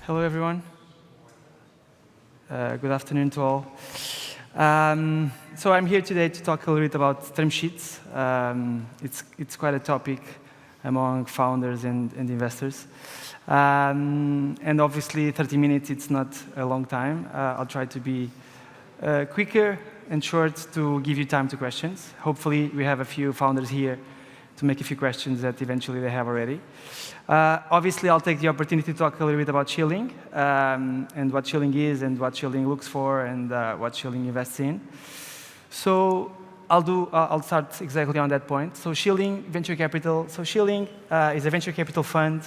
Hello, everyone. Good afternoon to all. So I'm here today to talk a little bit about term sheets. It's quite a topic among founders and investors. And obviously, 30 minutes, it's not a long time. I'll try to be quicker and short to give you time to questions. Hopefully, we have a few founders here to make a few questions that eventually they have already. Obviously, I'll take the opportunity to talk a little bit about shielding and what shielding is and what shielding looks for and what shielding invests in. So I'll start exactly on that point. So shielding venture capital. So shielding is a venture capital fund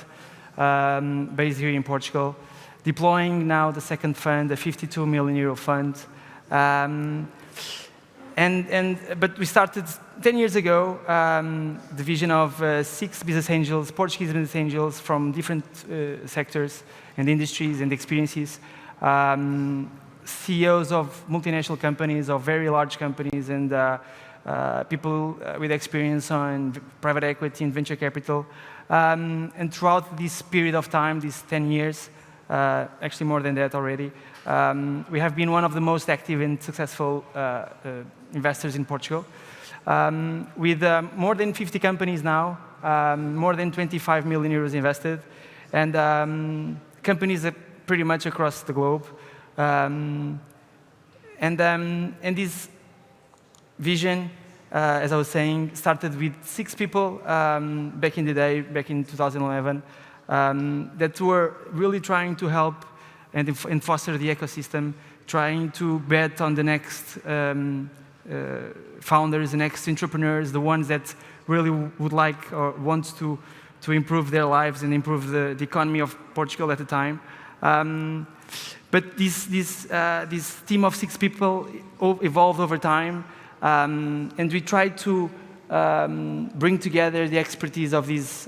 based here in Portugal, deploying now the second fund, a 52 million euro fund. But we started 10 years ago, the vision of 6 business angels, Portuguese business angels from different sectors and industries and experiences, CEOs of multinational companies, of very large companies, and people with experience on private equity and venture capital. And throughout this period of time, these 10 years, actually more than that already, we have been one of the most active and successful investors in Portugal, with more than 50 companies now, more than 25 million euros invested, and companies pretty much across the globe. And this vision, as I was saying, started with 6 people back in the day, back in 2011, that were really trying to help and foster the ecosystem, trying to bet on the next founders, the next entrepreneurs, the ones that really would like or want to improve their lives and improve the economy of Portugal at the time. But this team of 6 people evolved over time, and we tried to bring together the expertise of these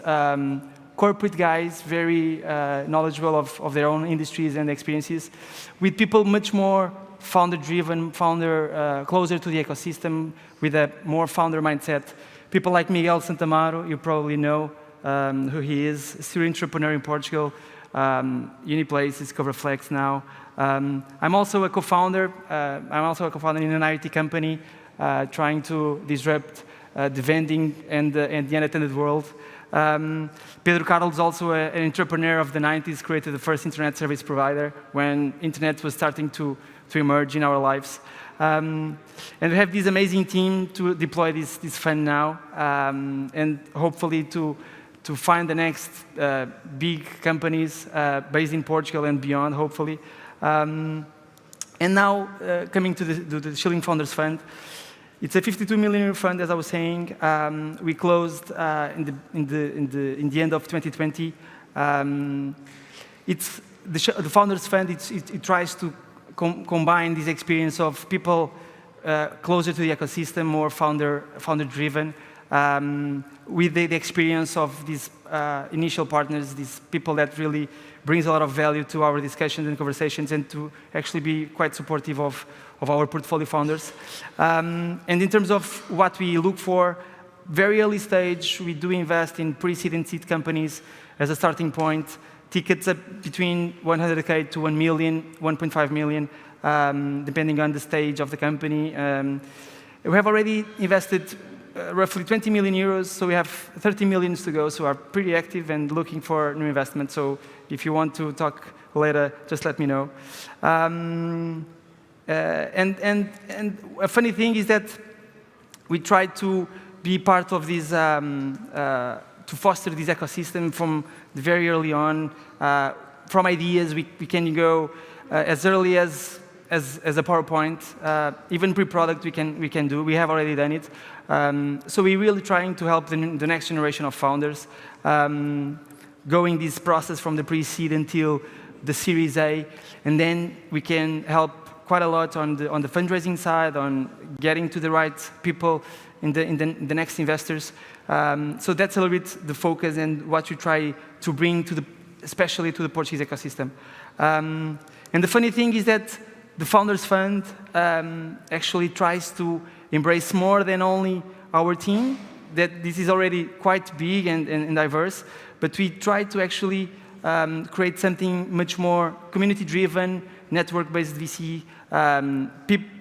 corporate guys, very knowledgeable of their own industries and experiences, with people much more founder-driven, closer to the ecosystem, with a more founder mindset. People like Miguel Santamaro, you probably know who he is, serial entrepreneur in Portugal, Uniplace, Discoverflex now. I'm also a co-founder. In an IT company, trying to disrupt the vending and the unattended world. Pedro Carlos is also an entrepreneur of the 90s, created the first internet service provider when internet was starting to emerge in our lives. And we have this amazing team to deploy this fund now, and hopefully to find the next big companies based in Portugal and beyond, hopefully. And now, coming to the Shielding Founders Fund, it's a 52 million euro fund, as I was saying. We closed in the end of 2020. It's the Founders Fund. It tries to combine this experience of people closer to the ecosystem, more founder-driven, with the experience of these initial partners, these people that really brings a lot of value to our discussions and conversations, and to actually be quite supportive of our portfolio founders. And in terms of what we look for, very early stage, we do invest in pre-seed and seed companies as a starting point. Tickets up between 100K to 1 million, 1.5 million, depending on the stage of the company. We have already invested roughly 20 million euros, so we have 30 million to go, so we are pretty active and looking for new investment. So if you want to talk later, just let me know. And a funny thing is that we try to be part of this, to foster this ecosystem from very early on. From ideas, we can go as early as a PowerPoint, even pre-product we can do. We have already done it. So we're really trying to help the next generation of founders, going this process from the pre-seed until the Series A, and then we can help quite a lot on the fundraising side, on getting to the right people in the next investors. So that's a little bit the focus and what we try to bring especially to the Portuguese ecosystem. And the funny thing is that the Founders Fund actually tries to embrace more than only our team, that this is already quite big and diverse, but we try to actually create something much more community-driven, network-based VC.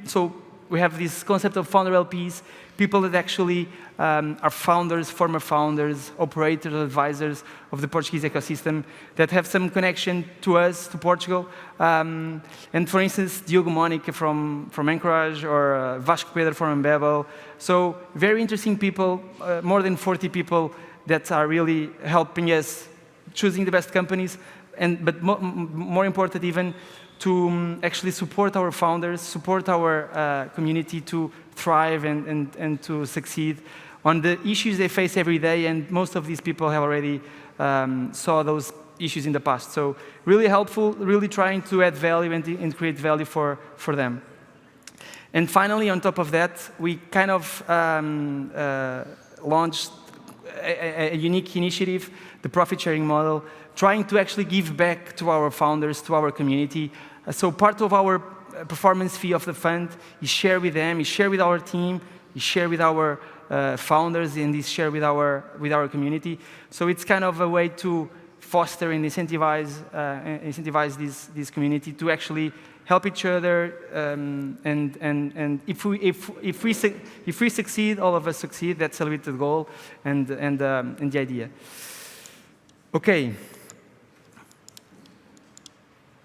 So we have this concept of founder LPs, people that actually are founders, former founders, operators, advisors of the Portuguese ecosystem that have some connection to us, to Portugal. And for instance, Diogo Mónica from Encourage or Vasco Pedro from Embebel. So very interesting people, more than 40 people that are really helping us choosing the best companies, but more important even, to actually support our founders, support our community to thrive and to succeed on the issues they face every day, and most of these people have already saw those issues in the past. So really helpful, really trying to add value and create value for them. And finally, on top of that, we kind of launched a unique initiative, the profit-sharing model, trying to actually give back to our founders, to our community. So part of our performance fee of the fund is share with them, is share with our team, is share with our founders, and is share with our community. So it's kind of a way to foster and incentivize this community to actually help each other, and if we succeed, all of us succeed. That's a little bit the goal and the idea. Okay.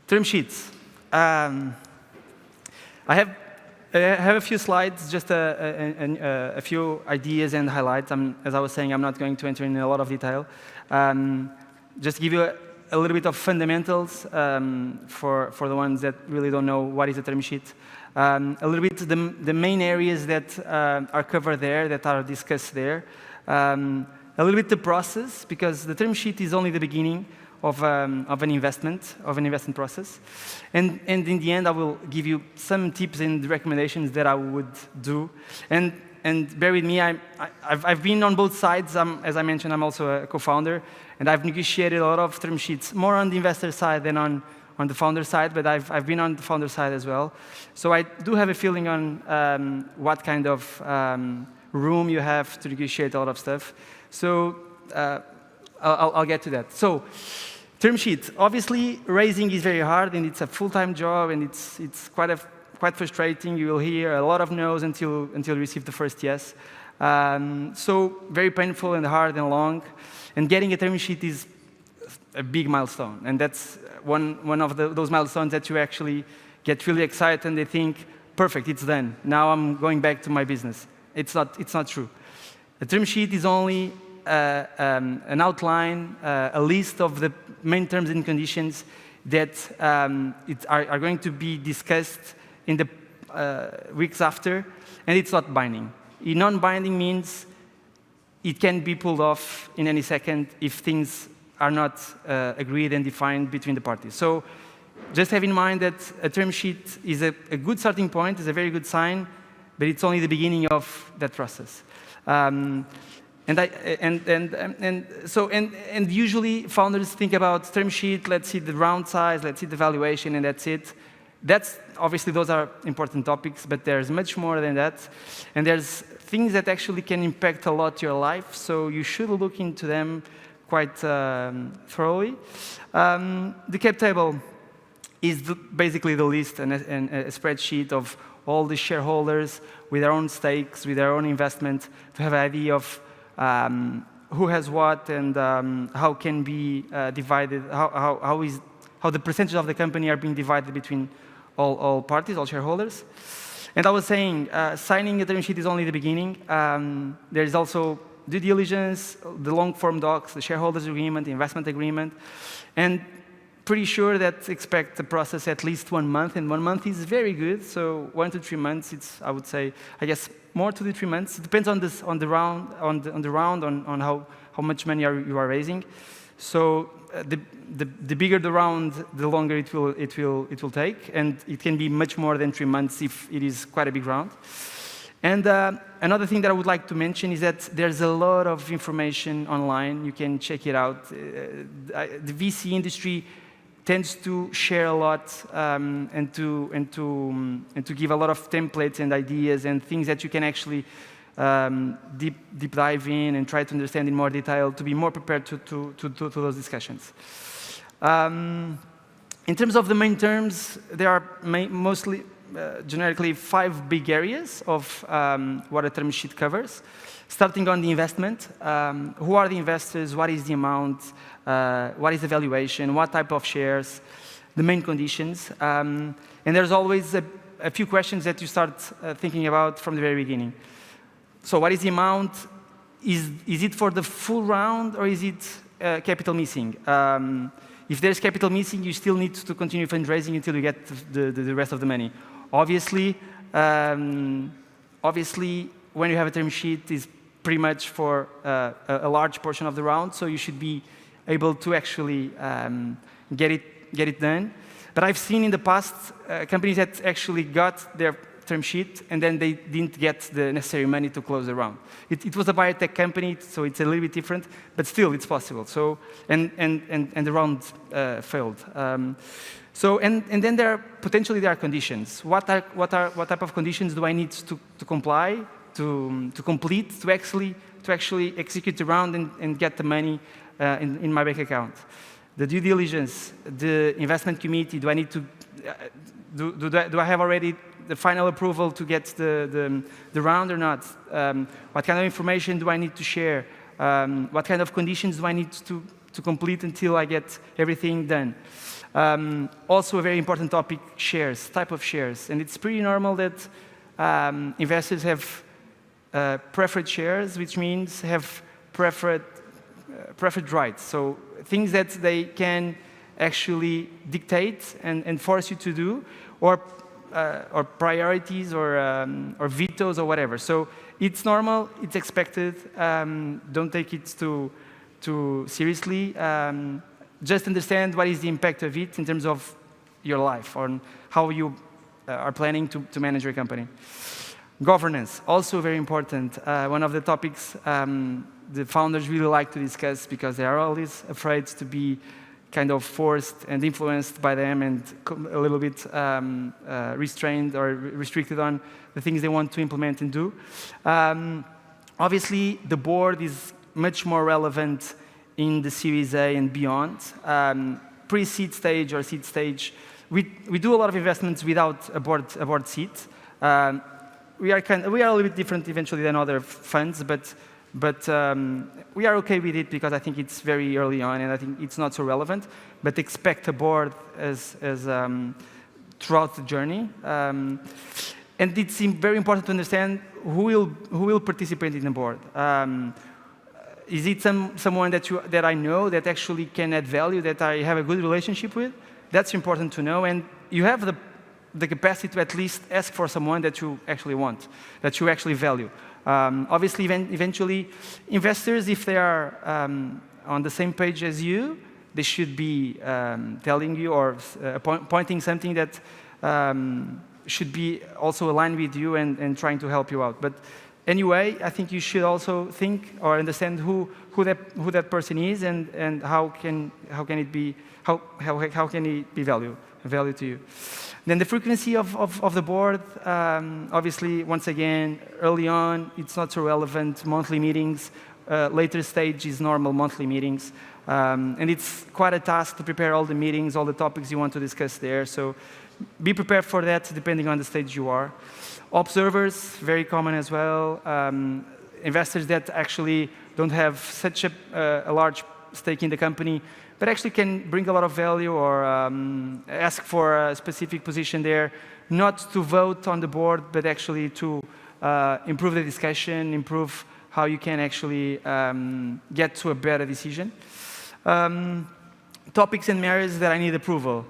Term sheets. I have a few slides, just a few ideas and highlights. As I was saying, I'm not going to enter in a lot of detail. Just give you a little bit of fundamentals for the ones that really don't know what is a term sheet. A little bit the main areas that are covered there, that are discussed there. A little bit the process, because the term sheet is only the beginning of an investment process. And in the end, I will give you some tips and recommendations that I would do. And bear with me, I've been on both sides. As I mentioned, I'm also a co-founder, and I've negotiated a lot of term sheets, more on the investor side than on the founder side, but I've been on the founder side as well. So I do have a feeling on what kind of room you have to negotiate a lot of stuff. So I'll get to that. So term sheet. Obviously, raising is very hard, and it's a full-time job, and it's quite frustrating. You will hear a lot of no's until you receive the first yes. So very painful and hard and long. And getting a term sheet is a big milestone, and that's one of those milestones that you actually get really excited and they think, perfect, it's done. Now I'm going back to my business. It's not true. A term sheet is only an outline, a list of the main terms and conditions that are going to be discussed in the weeks after, and it's not binding. Non-binding means it can be pulled off in any second if things are not agreed and defined between the parties. So just have in mind that a term sheet is a good starting point, is a very good sign, but it's only the beginning of that process. And usually founders think about term sheet, let's see the round size, let's see the valuation, and that's it. That's obviously those are important topics, but there's much more than that. And there's things that actually can impact a lot your life, so you should look into them quite thoroughly. The cap table is basically the list and a spreadsheet of all the shareholders with their own stakes, with their own investment, to have an idea of who has what and how can be divided, how the percentage of the company are being divided between all parties, all shareholders. And I was saying, signing a term sheet is only the beginning. There's also due diligence, the long-form docs, the shareholders agreement, the investment agreement, and pretty sure that expect the process at least 1 month, and 1 month is very good. So 1 to 3 months, it's, I would say, I guess more 2 to 3 months. It depends on the round, on how much money you are raising. So the bigger the round, the longer it will take, and it can be much more than 3 months if it is quite a big round. And another thing that I would like to mention is that there's a lot of information online. You can check it out. The VC industry tends to share a lot and to give a lot of templates and ideas and things that you can actually deep dive in and try to understand in more detail to be more prepared to those discussions. In terms of the main terms, there are mostly, generically, 5 big areas of what a term sheet covers. Starting on the investment, who are the investors, what is the amount, what is the valuation, what type of shares, the main conditions. And there's always a few questions that you start thinking about from the very beginning. So what is the amount? Is it for the full round, or is it capital missing? If there's capital missing, you still need to continue fundraising until you get the rest of the money. Obviously, when you have a term sheet, it's pretty much for a large portion of the round, so you should be able to actually get it done. But I've seen in the past companies that actually got their term sheet and then they didn't get the necessary money to close the round. It was a biotech company, so it's a little bit different, but still it's possible. So and the round failed. And then potentially there are conditions. What type of conditions do I need to comply, to complete, to actually execute the round and get the money in my bank account? The due diligence, the investment committee. Do I need to do I have already the final approval to get the round or not? What kind of information do I need to share? What kind of conditions do I need to complete until I get everything done? Also a very important topic, shares, type of shares. And it's pretty normal that investors have preferred shares, which means have preferred rights. So things that they can actually dictate and force you to do, or priorities, or vetoes, or whatever. So it's normal, it's expected. Don't take it too seriously. Just understand what is the impact of it in terms of your life, or how you are planning to manage your company. Governance, also very important. One of the topics the founders really like to discuss, because they are always afraid to be kind of forced and influenced by them, and a little bit restrained or restricted on the things they want to implement and do. Obviously, the board is much more relevant in the Series A and beyond. Pre-seed stage or seed stage, we do a lot of investments without a board seat. We are a little bit different eventually than other funds, but we are okay with it because I think it's very early on and I think it's not so relevant. But expect a board as throughout the journey. And it's very important to understand who will participate in the board. Is it someone that I know that actually can add value, that I have a good relationship with? That's important to know, and you have the capacity to at least ask for someone that you actually want, that you actually value. Obviously, eventually, investors, if they are on the same page as you, they should be telling you or pointing something that should be also aligned with you and trying to help you out. But anyway, I think you should also think or understand who that person is and how can it be value to you. Then the frequency of the board, obviously, once again, early on, it's not so relevant. Monthly meetings, later stage is normal monthly meetings. And it's quite a task to prepare all the meetings, all the topics you want to discuss there. So be prepared for that depending on the stage you are. Observers, very common as well. Investors that actually don't have such a large stake in the company, but actually can bring a lot of value or ask for a specific position there, not to vote on the board, but actually to improve the discussion, improve how you can actually get to a better decision. Topics and matters that I need approval.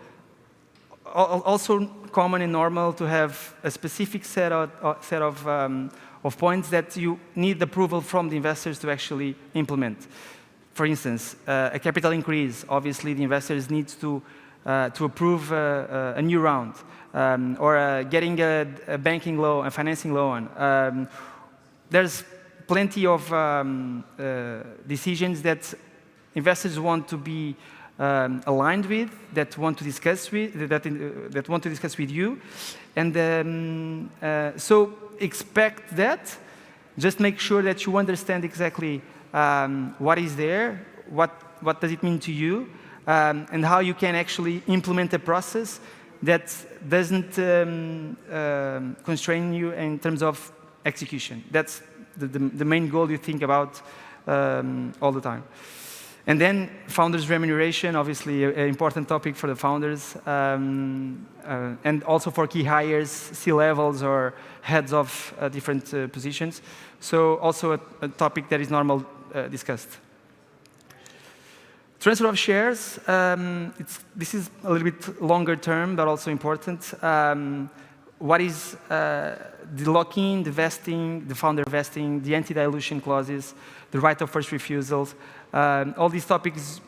Also common and normal to have a specific set of points that you need approval from the investors to actually implement. For instance, a capital increase. Obviously, the investors need to approve a new round, or getting a banking loan, a financing loan. There's plenty of decisions that investors want to be aligned with, that want to discuss with you, and so expect that. Just make sure that you understand exactly what is there, what does it mean to you, and how you can actually implement a process that doesn't constrain you in terms of execution. That's the main goal you think about all the time. And then founders' remuneration, obviously an important topic for the founders, and also for key hires, C-levels or heads of different positions. So also a topic that is normally discussed. Transfer of shares, this is a little bit longer term, but also important. What is the lock-in, the vesting, the founder vesting, the anti-dilution clauses, the right of first refusals? All these topics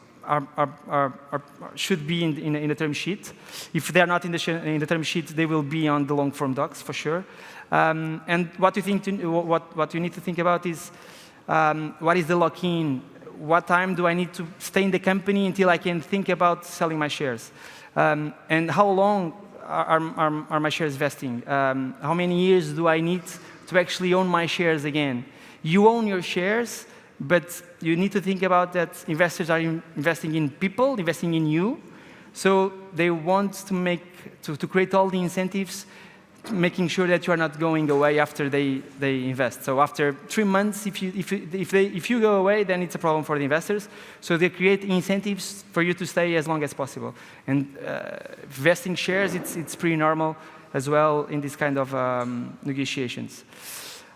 should be in the term sheet. If they're not in the term sheet, they will be on the long-form docs for sure. And what you need to think about is what is the lock-in? What time do I need to stay in the company until I can think about selling my shares? And how long are my shares vesting? How many years do I need to actually own my shares again? You own your shares, but you need to think about that investors are investing in people, investing in you. So they want to create all the incentives, making sure that you are not going away after they invest. So after 3 months, if you go away, then it's a problem for the investors. So they create incentives for you to stay as long as possible. And vesting shares, it's pretty normal as well in this kind of negotiations.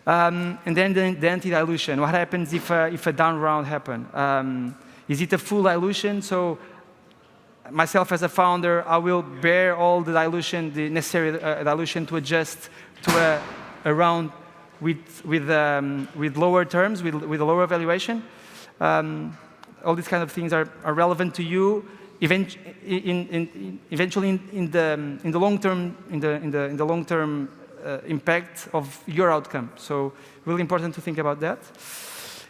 And then the anti-dilution. What happens if a down round happens? Is it a full dilution? So myself as a founder, I will bear all the dilution, the necessary dilution to adjust to a round with lower terms, with a lower valuation. All these kind of things are relevant to you. Eventually, in the long term, in the long term impact of your outcome. So really important to think about that.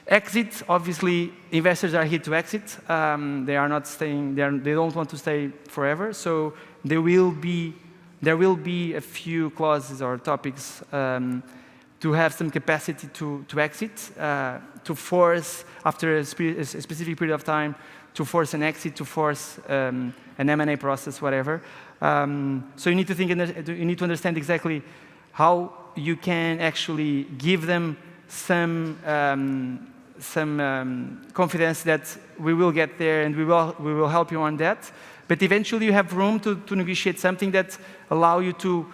Exit, obviously, investors are here to exit. They are not staying. They don't want to stay forever. So there will be a few clauses or topics to have some capacity to exit, to force after a specific period of time, to force an exit, to force an M&A process, whatever. So you need to think. You need to understand exactly how you can actually give them some confidence that we will get there and we will help you on that. But eventually you have room to negotiate something that allow you to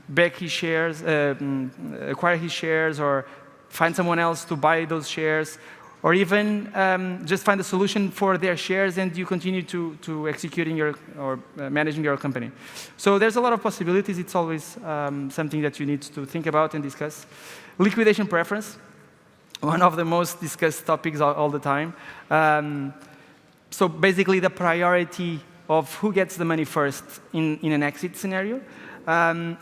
back his shares, acquire his shares, or find someone else to buy those shares, or even just find a solution for their shares and you continue to executing or managing your company. So there's a lot of possibilities. It's always something that you need to think about and discuss. Liquidation preference, one of the most discussed topics all the time. So basically the priority of who gets the money first in an exit scenario.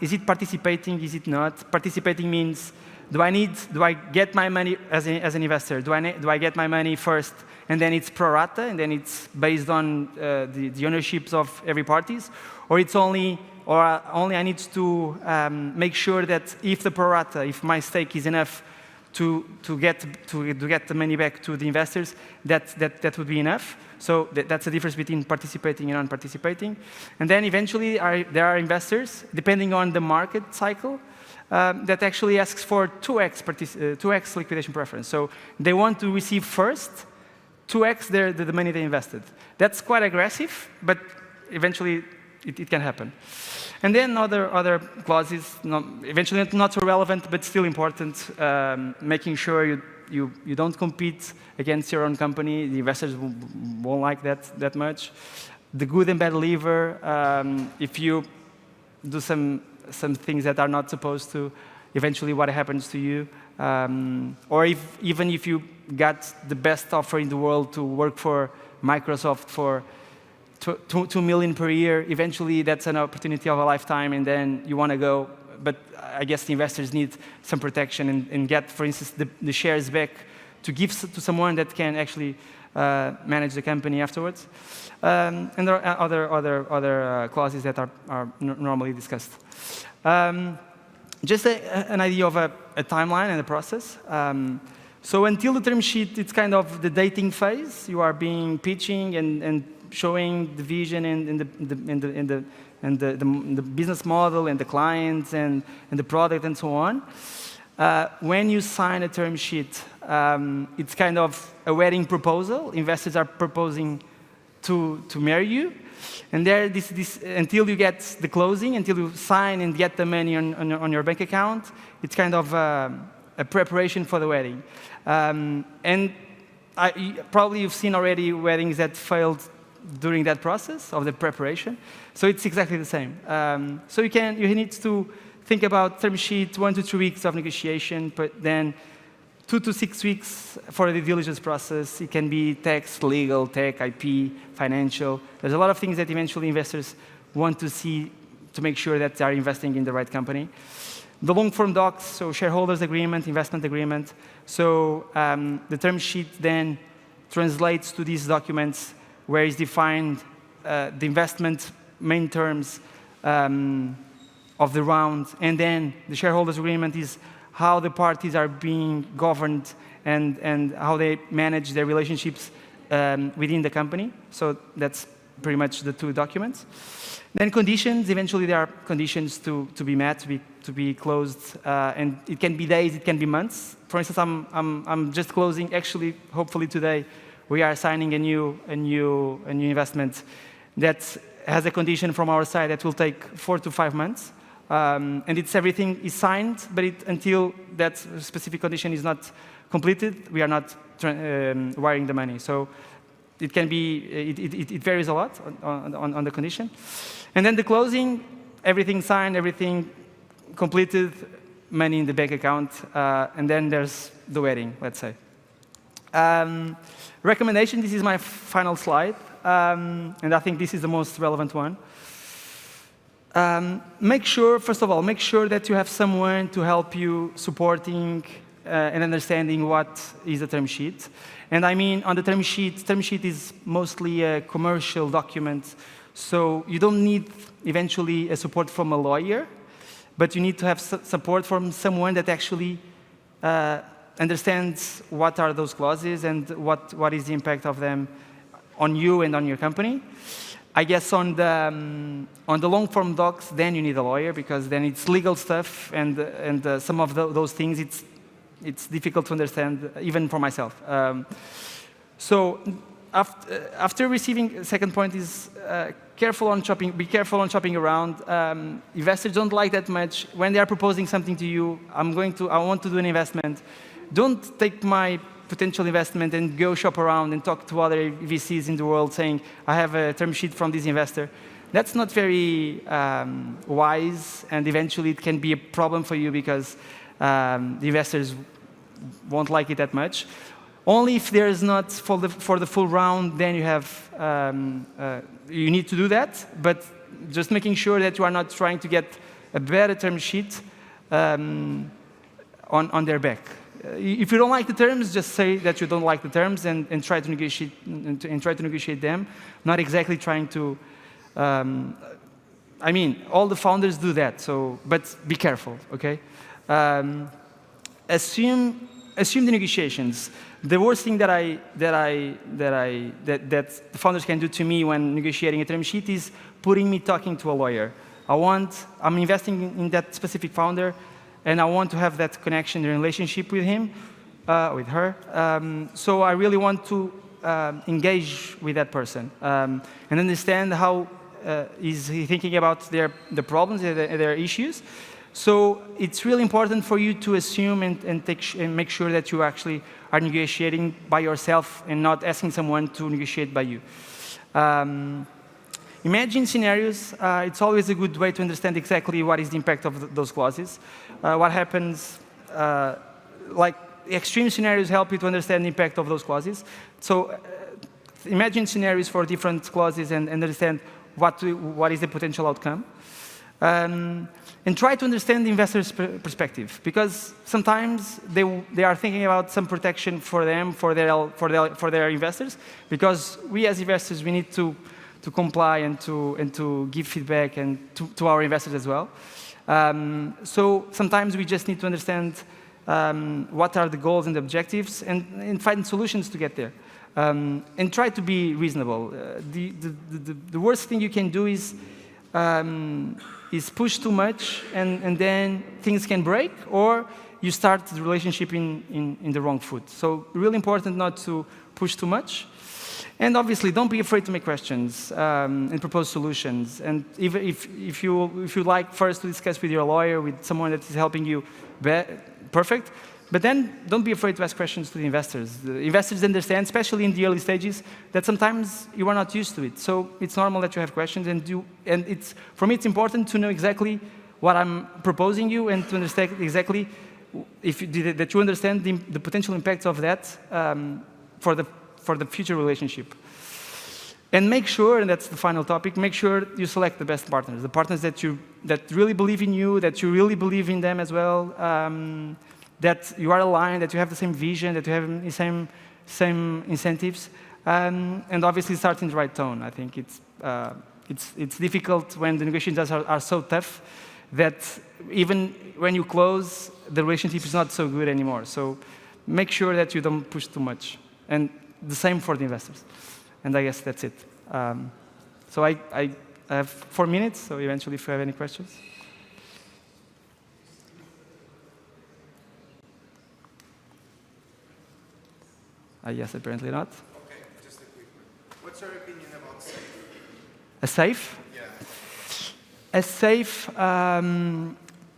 Is it participating? Is it not? Participating means, do I get my money as an investor? Do I get my money first and then it's pro rata and then it's based on the ownerships of every parties? Or it's only I need to make sure that if the pro rata, if my stake is enough to get the money back to the investors, that would be enough. So that's the difference between participating and non-participating. And then eventually there are investors, depending on the market cycle, that actually asks for 2x liquidation preference. So they want to receive first 2x the money they invested. That's quite aggressive, but eventually it can happen. And then other clauses, eventually not so relevant, but still important, making sure you don't compete against your own company. The investors won't like that much. The good and bad lever, if you do some things that are not supposed to, eventually what happens to you. Or even if you got the best offer in the world to work for Microsoft for $2 million per year, eventually that's an opportunity of a lifetime, and then you want to go. But I guess the investors need some protection and get, for instance, the shares back to give to someone that can actually manage the company afterwards. And there are other clauses that are normally discussed. Just an idea of a timeline and a process. So until the term sheet, it's kind of the dating phase. You are being pitching and showing the vision and the business model and the clients and the product and so on. When you sign a term sheet, it's kind of a wedding proposal. Investors are proposing to marry you. And there, until you get the closing, until you sign and get the money on your bank account, it's kind of a preparation for the wedding. And probably you've seen already weddings that failed during that process of the preparation. So it's exactly the same. So you need to think about term sheet, 1 to 3 weeks of negotiation, but then 2 to 6 weeks for the due diligence process. It can be tax, legal, tech, IP, financial. There's a lot of things that eventually investors want to see to make sure that they are investing in the right company. The long-form docs, so shareholders agreement, investment agreement. So the term sheet then translates to these documents where is defined the investment main terms of the round, and then the shareholders agreement is how the parties are being governed and how they manage their relationships within the company. So that's pretty much the 2 documents. Then conditions, eventually there are conditions to be met, to be closed, and it can be days, it can be months. For instance, I'm just closing, actually, hopefully today, we are signing a new investment that has a condition from our side that will take 4 to 5 months. And everything is signed, but until that specific condition is not completed, we are not wiring the money. So it can be, it varies a lot on the condition. And then the closing, everything signed, everything completed, money in the bank account, and then there's the wedding, let's say. Recommendation, this is my final slide, and I think this is the most relevant one. First of all, make sure that you have someone to help you supporting and understanding what is a term sheet. And I mean, on the term sheet is mostly a commercial document, so you don't need eventually a support from a lawyer, but you need to have support from someone that actually understands what are those clauses and what is the impact of them on you and on your company. I guess on the long-form docs, then you need a lawyer, because then it's legal stuff, and some of those things, it's difficult to understand, even for myself. So after receiving, second point is be careful on shopping around. Investors don't like that much. When they are proposing something to you, I want to do an investment. Don't take my potential investment and go shop around and talk to other VCs in the world saying, I have a term sheet from this investor. That's not very wise, and eventually it can be a problem for you because the investors won't like it that much. Only if there is not for the full round, then you need to do that, but just making sure that you are not trying to get a better term sheet on their back. If you don't like the terms, just say that you don't like the terms and try to negotiate them. Not exactly trying to. I mean, all the founders do that. So, but be careful, okay? Assume the negotiations. The worst thing that the founders can do to me when negotiating a term sheet is putting me talking to a lawyer. I'm investing in that specific founder, and I want to have that connection and relationship with him, with her. So I really want to engage with that person and understand how is he thinking about the problems, their issues. So it's really important for you to assume and make sure that you actually are negotiating by yourself and not asking someone to negotiate by you. Imagine scenarios. It's always a good way to understand exactly what is the impact of those clauses. What happens, like extreme scenarios help you to understand the impact of those clauses. So imagine scenarios for different clauses and understand what is the potential outcome. And try to understand the investor's perspective, because sometimes they are thinking about some protection for them, for their investors, because we as investors, we need to comply and to give feedback and to our investors as well. So sometimes we just need to understand what are the goals and objectives, and find solutions to get there. And try to be reasonable. The worst thing you can do is push too much, and then things can break, or you start the relationship in the wrong foot. So really important not to push too much. And obviously, don't be afraid to make questions and propose solutions. And even if you like first to discuss with your lawyer, with someone that is helping you, perfect. But then don't be afraid to ask questions to the investors. The investors understand, especially in the early stages, that sometimes you are not used to it. So it's normal that you have questions, for me it's important to know exactly what I'm proposing you and to understand exactly that you understand the potential impacts of that for the future relationship. And make sure, and that's the final topic, make sure you select the best partners, the partners that really believe in you, that you really believe in them as well, that you are aligned, that you have the same vision, that you have the same incentives, and obviously start in the right tone. I think it's difficult when the negotiations are so tough that even when you close, the relationship is not so good anymore. So make sure that you don't push too much. And the same for the investors. And I guess that's it. So I have 4 minutes, so eventually if you have any questions. Yes, apparently not. Okay, just a quick one. What's your opinion about SAFE? A SAFE? Yeah. A SAFE,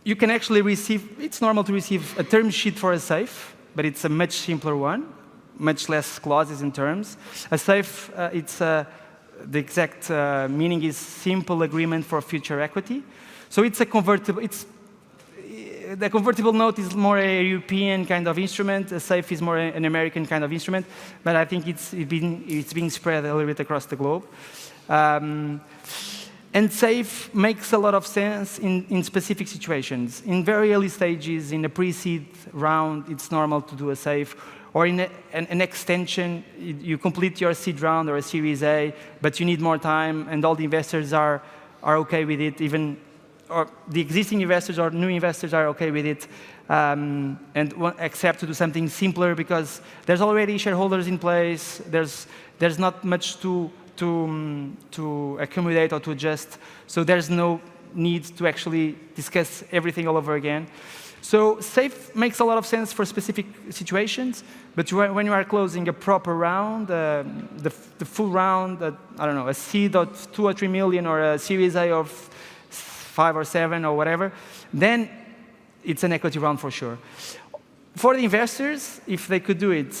you can actually receive, it's normal to receive a term sheet for a SAFE, but it's a much simpler one, much less clauses and terms. A SAFE, the exact meaning is simple agreement for future equity. So it's a convertible, the convertible note is more a European kind of instrument. A SAFE is more an American kind of instrument, but I think it's being spread a little bit across the globe. And SAFE makes a lot of sense in specific situations. In very early stages, in a pre-seed round, it's normal to do a SAFE. Or in an extension, you complete your seed round or a Series A, but you need more time, and all the investors are okay with it, or the existing investors or new investors are okay with it, and accept to do something simpler because there's already shareholders in place, there's not much to accumulate or to adjust, so there's no need to actually discuss everything all over again. So SAFE makes a lot of sense for specific situations, but when you are closing a proper round, the full round, I don't know, a seed of 2 or 3 million or a Series A of 5 or 7 or whatever, then it's an equity round for sure. For the investors, if they could do it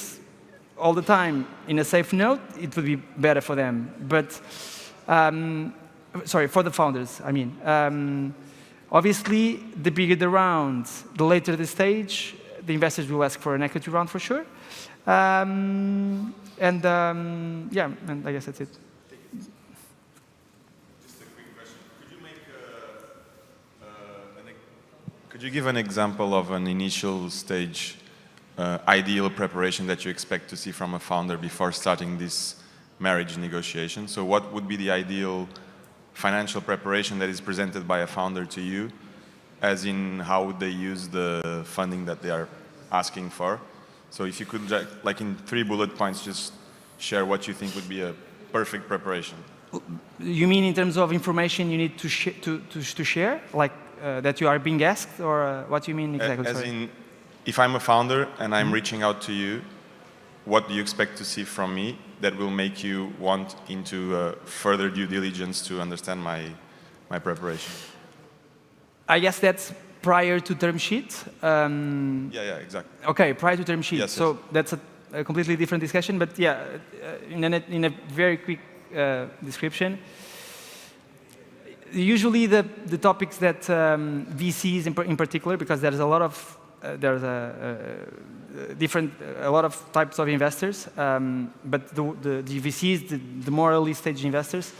all the time in a safe note, it would be better for them. But, sorry, for the founders, I mean. Obviously, the bigger the round, the later the stage, the investors will ask for an equity round for sure. Yeah, and I guess that's it. Just a quick question. Could you give an example of an initial stage ideal preparation that you expect to see from a founder before starting this marriage negotiation? So what would be the ideal financial preparation that is presented by a founder to you, as in how would they use the funding that they are asking for? So if you could, like in 3 bullet points, just share what you think would be a perfect preparation. You mean in terms of information you need to share, like that you are being asked, or what do you mean exactly? As in, if I'm a founder and I'm reaching out to you, what do you expect to see from me that will make you want into further due diligence to understand my preparation? I guess that's prior to term sheet. Yeah, exactly. Okay, prior to term sheet. Yes, so yes. that's a completely different discussion, but yeah, in a very quick description. Usually the topics that VCs in particular, because there's a lot of a lot of types of investors, but the VCs, the more early stage investors,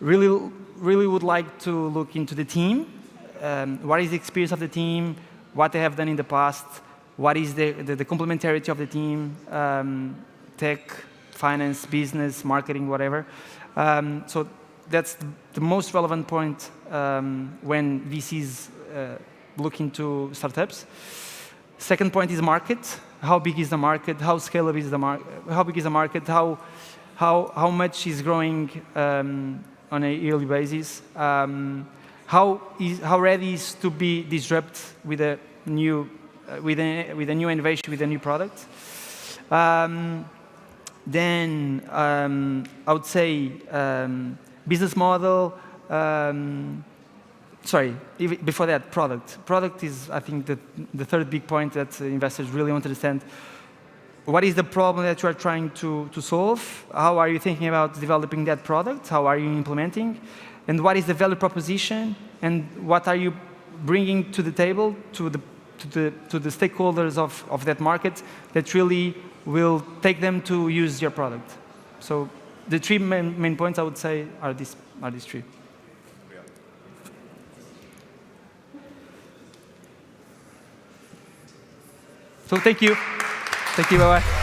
really would like to look into the team. What is the experience of the team? What they have done in the past? What is the complementarity of the team? Tech, finance, business, marketing, whatever. So that's the most relevant point when VCs look into startups. Second point is market. How big is the market? How scalable is the market? How big is the market? How much is growing on a yearly basis? How ready is to be disrupted with a new innovation, with a new product? Then I would say business model. Sorry, before that, product. Product is, I think, the third big point that investors really want to understand. What is the problem that you are trying to solve? How are you thinking about developing that product? How are you implementing? And what is the value proposition? And what are you bringing to the table, to the stakeholders of that market that really will take them to use your product? So the three main points I would say are these three. So thank you. Thank you, bye-bye.